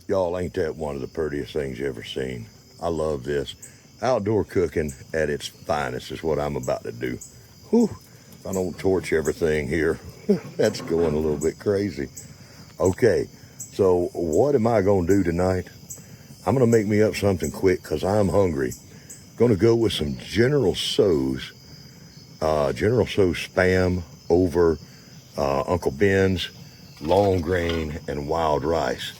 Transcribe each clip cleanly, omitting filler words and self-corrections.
Y'all, ain't that one of the prettiest things you ever seen? I love this. Outdoor cooking at its finest is what I'm about to do. Whew, if I don't torch everything here, that's going a little bit crazy. Okay, so what am I gonna do tonight? I'm gonna make me up something quick because I'm hungry. Gonna go with some General Tso's Spam over Uncle Ben's long grain and wild rice.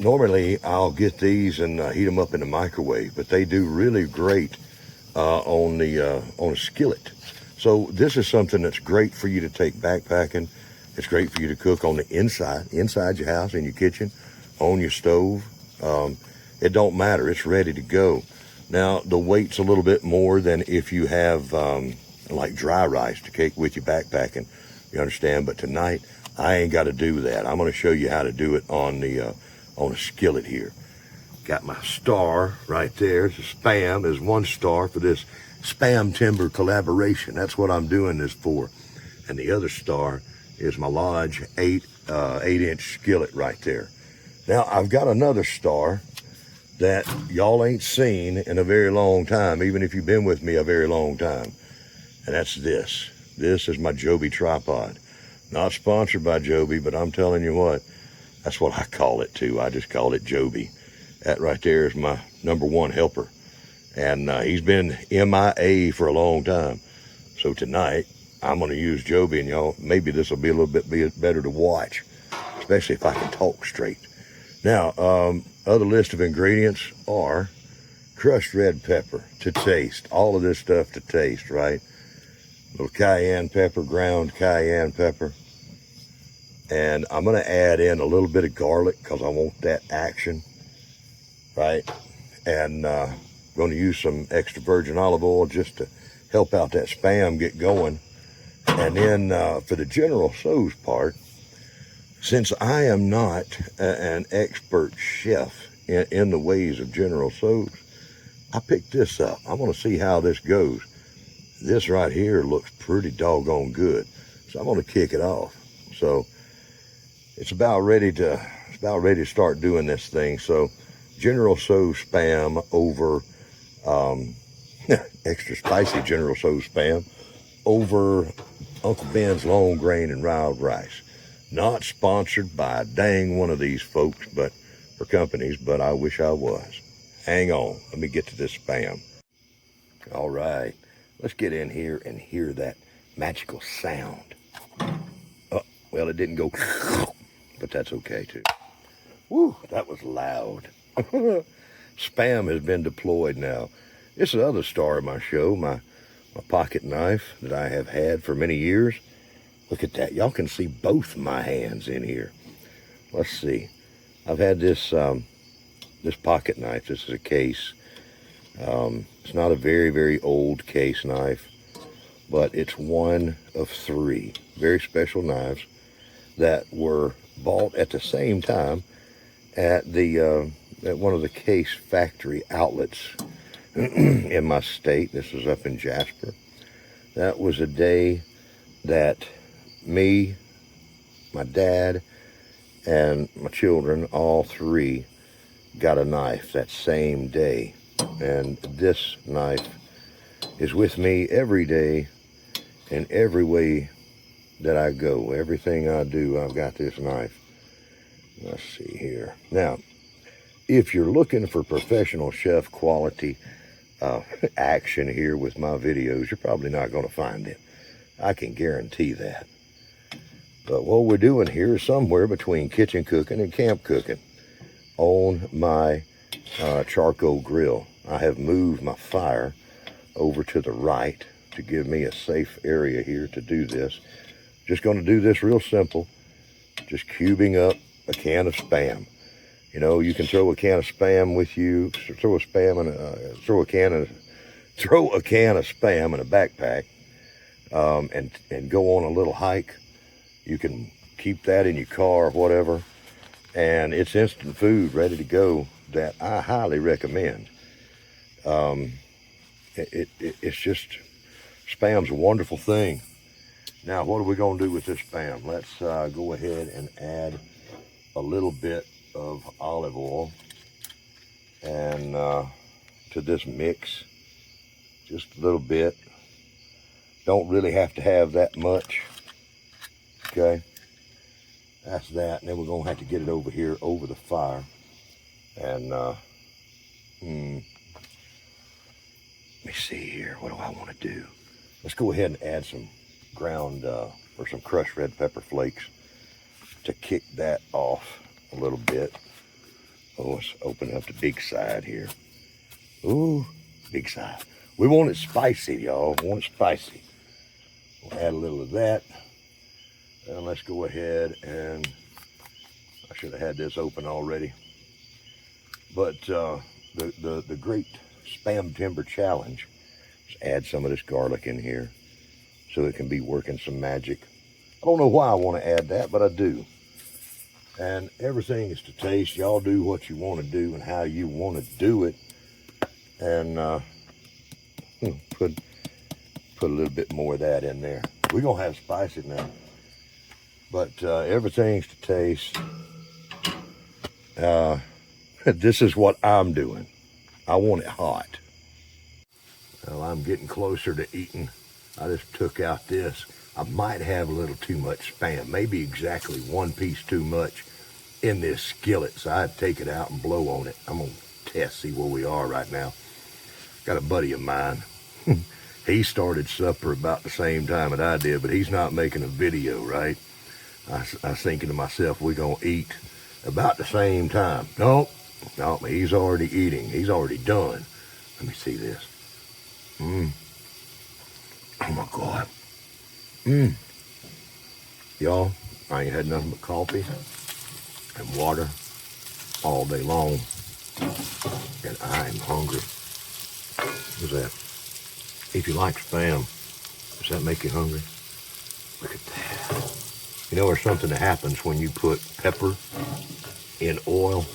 Normally, I'll get these and heat them up in the microwave, but they do really great on a skillet. So this is something that's great for you to take backpacking. It's great for you to cook on the inside your house, in your kitchen, on your stove. It don't matter. It's ready to go. Now, the weight's a little bit more than if you have like dry rice to take with you backpacking. You understand? But tonight, I ain't got to do that. I'm going to show you how to do it on a skillet here. Got my star right there. It's a Spam. There's 1 star for this Spamtember collaboration. That's what I'm doing this for. And the other star is my Lodge 8-inch skillet right there. Now, I've got another star that y'all ain't seen in a very long time, even if you've been with me a very long time. And that's this. This is my Joby tripod. Not sponsored by Joby, but I'm telling you what, that's what I call it too. I just call it Joby. That right there is my #1 helper. And he's been MIA for a long time. So tonight, I'm gonna use Joby, and y'all, maybe this will be a little bit better to watch, especially if I can talk straight. Now, other list of ingredients are crushed red pepper to taste. All of this stuff to taste, right? Little cayenne pepper, ground cayenne pepper. And I'm gonna add in a little bit of garlic because I want that action, right? And gonna use some extra virgin olive oil just to help out that Spam get going. And then for the General Tso's part, since I am not an expert chef in the ways of General Tso's, I picked this up. I want to see how this goes. This right here looks pretty doggone good, so I'm going to kick it off. So it's about ready to start doing this thing. So General Tso's Spam over extra spicy General Tso's Spam over Uncle Ben's long grain and wild rice. Not sponsored by a dang one of these folks, but for companies, but I wish I was. Hang on, let me get to this Spam. All right, let's get in here and hear that magical sound. Oh, well, it didn't go, but that's okay too. Woo, that was loud. Spam has been deployed now. This is the other star of my show, my pocket knife that I have had for many years. Look at that. Y'all can see both my hands in here. Let's see. I've had this this pocket knife. This is a case. It's not a very, very old case knife, but it's one of 3 very special knives that were bought at the same time at one of the case factory outlets in my state. This was up in Jasper. That was a day that me, my dad, and my children, all 3, got a knife that same day. And this knife is with me every day in every way that I go. Everything I do, I've got this knife. Let's see here. Now, if you're looking for professional chef quality action here with my videos, you're probably not going to find it. I can guarantee that. But what we're doing here is somewhere between kitchen cooking and camp cooking on my charcoal grill. I have moved my fire over to the right to give me a safe area here to do this. Just going to do this real simple, just cubing up a can of Spam. You know, you can throw a can of Spam with you, throw a can of Spam in a backpack, and go on a little hike. You can keep that in your car or whatever, and it's instant food ready to go that I highly recommend. It's just, Spam's a wonderful thing. Now, what are we going to do with this Spam? Let's go ahead and add a little bit of olive oil and to this mix, just a little bit. Don't really have to have that much. Okay, that's that. And then we're gonna have to get it over here over the fire. And let me see here. What do I want to do? Let's go ahead and add some ground or some crushed red pepper flakes to kick that off a little bit. Oh, let's open up the big side here. Ooh, big side. We want it spicy, y'all. We want it spicy. We'll add a little of that. And let's go ahead and, I should have had this open already. But the great Spamtember challenge is add some of this garlic in here so it can be working some magic. I don't know why I want to add that, but I do. And everything is to taste. Y'all do what you want to do and how you want to do it. And put a little bit more of that in there. We're gonna have spicy now, but everything's to taste. This is what I'm doing. I want it hot. Well, I'm getting closer to eating. I just took out this. I might have a little too much Spam, maybe exactly one piece too much in this skillet, so I'd take it out and blow on it. I'm gonna test, see where we are right now. Got a buddy of mine. He started supper about the same time that I did, but he's not making a video, right? I was thinking to myself, we're gonna eat about the same time. No, he's already eating. He's already done. Let me see this. Oh my God. Y'all, I ain't had nothing but coffee and water all day long, and I'm hungry. What's that? If you like Spam, does that make you hungry? Look at that. You know, there's something that happens when you put pepper in oil.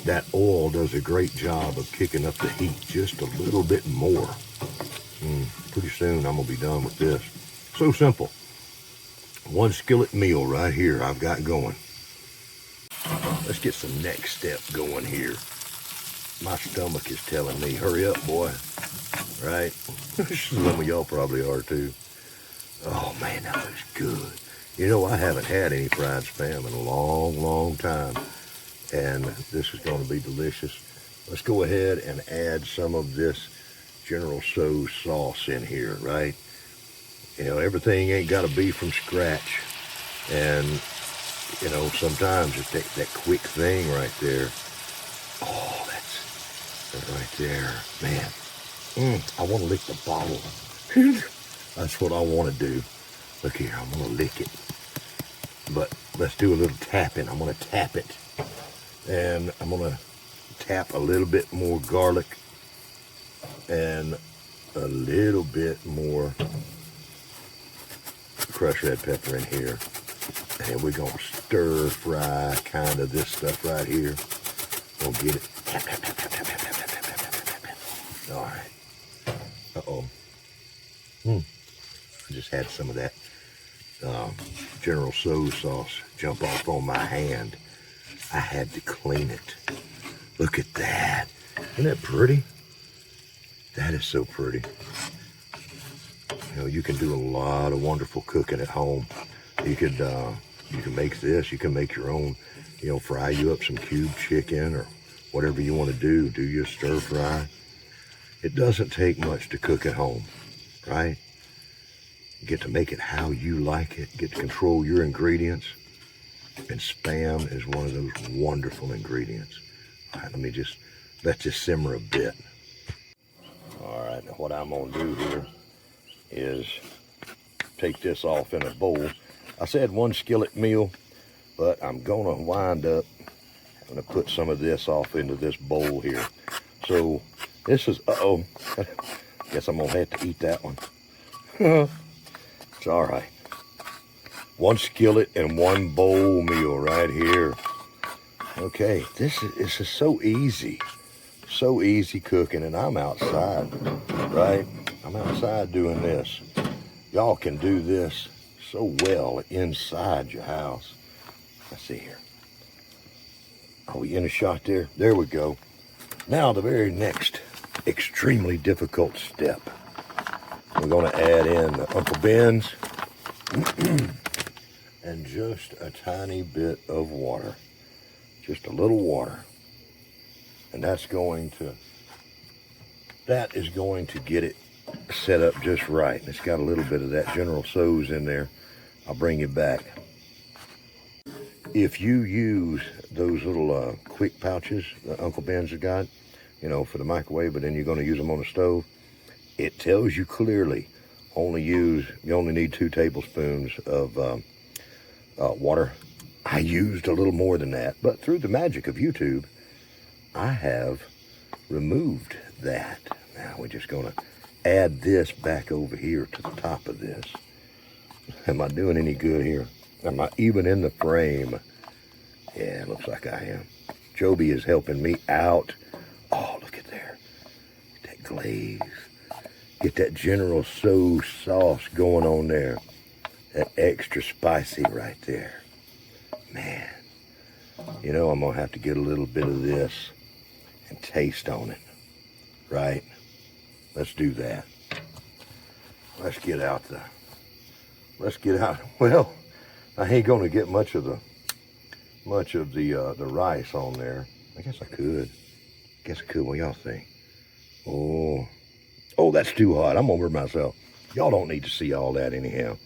That oil does a great job of kicking up the heat just a little bit more. Pretty soon I'm gonna be done with this. So simple. One skillet meal right here I've got going. Let's get some next step going here. My stomach is telling me, hurry up, boy. Right? Some of y'all probably are too. Oh man, that looks good. You know, I haven't had any fried Spam in a long, long time. And this is gonna be delicious. Let's go ahead and add some of this General Tso's sauce in here, right? You know, everything ain't gotta be from scratch. And, you know, sometimes it's that quick thing right there. Oh, that's right there, man. I want to lick the bottle. That's what I want to do. Look here, I'm going to lick it. But let's do a little tapping. I'm going to tap it. And I'm going to tap a little bit more garlic and a little bit more crushed red pepper in here. And we're going to stir fry kind of this stuff right here. We'll get it. Tap, tap, tap, tap, tap, tap, tap, tap, tap, tap, tap. All right. Uh-oh. I just had some of that General Tso's sauce jump off on my hand. I had to clean it. Look at that. Isn't that pretty? That is so pretty. You know, you can do a lot of wonderful cooking at home. You can make this. You can make your own, you know, fry you up some cube chicken or whatever you want to do. Do your stir fry. It doesn't take much to cook at home, right? You get to make it how you like it. Get to control your ingredients. And Spam is one of those wonderful ingredients. All right, let this simmer a bit. All right, now what I'm gonna do here is take this off in a bowl. I said one skillet meal, but I'm gonna wind up having to put some of this off into this bowl here. So this is, guess I'm gonna have to eat that one. It's all right. One skillet and one bowl meal right here. Okay, this is so easy cooking, and I'm outside, right? I'm outside doing this. Y'all can do this so well inside your house. Let's see here. Are we in a shot there? There we go. Now the very next extremely difficult step. We're going to add in Uncle Ben's and just a tiny bit of water. Just a little water. And that is going to get it set up just right. And it's got a little bit of that General Tso's in there. I'll bring it back. If you use those little quick pouches that Uncle Ben's has got, you know, for the microwave, but then you're going to use them on the stove, it tells you clearly you only need 2 tablespoons of water. I used a little more than that, but through the magic of YouTube, I have removed that. Now we're just going to add this back over here to the top of this. Am I doing any good here? Am I even in the frame? Yeah, it looks like I am. Joby is helping me out. Oh, look at there. Get that glaze. Get that General Tso's sauce going on there. That extra spicy right there. Man, you know, I'm going to have to get a little bit of this and taste on it, right? Let's do that. Let's get out. Well, I ain't going to get much of the rice on there. I guess I could. What y'all think? Oh, that's too hot. I'm over myself. Y'all don't need to see all that anyhow.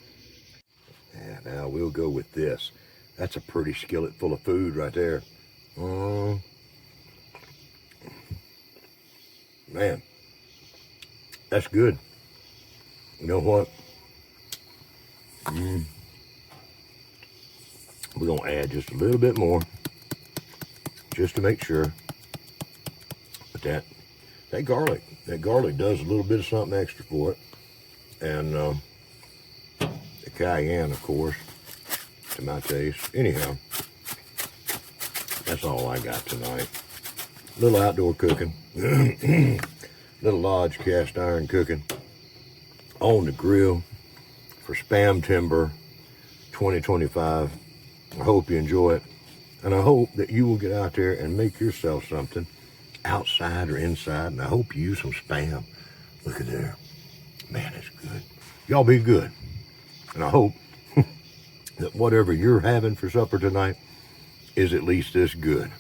Yeah, now we'll go with this. That's a pretty skillet full of food right there. Man, that's good. You know what? We're going to add just a little bit more, just to make sure. But that garlic does a little bit of something extra for it. And the cayenne, of course, to my taste. Anyhow, that's all I got tonight. Little outdoor cooking. Little lodge cast iron cooking on the grill for Spamtember 2025. I hope you enjoy it. And I hope that you will get out there and make yourself something outside or inside. And I hope you use some Spam. Look at there. Man, it's good. Y'all be good. And I hope that whatever you're having for supper tonight is at least this good.